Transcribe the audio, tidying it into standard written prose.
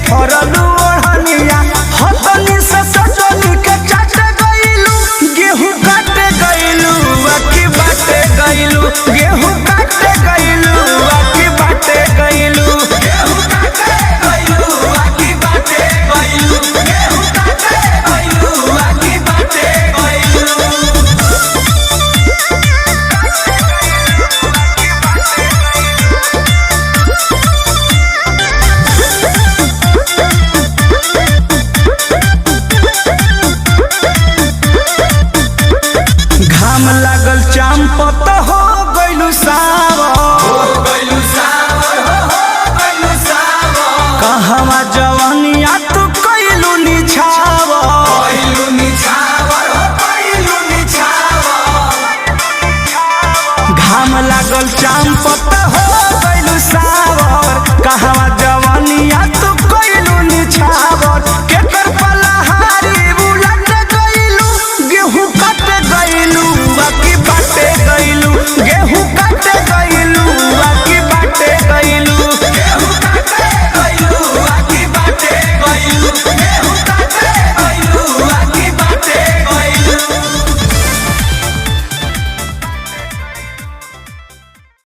फरलू ओढ़निया हतनी से सजनी के चाट गइलू गेहूं काटे गइलू आखी बाटे गइलू गेहूं काटे गइलू आखी बाटे गइलू गेहूं काटे गइलू आखी बाटे गइलू गेहूं काटे गइलू आखी बाटे गइलू घाम लागल चांपत हो गइलू सावर कहवा जवानिया तू कइलू निछावर घाम लागल चांपत हो गइलू सावर कहवा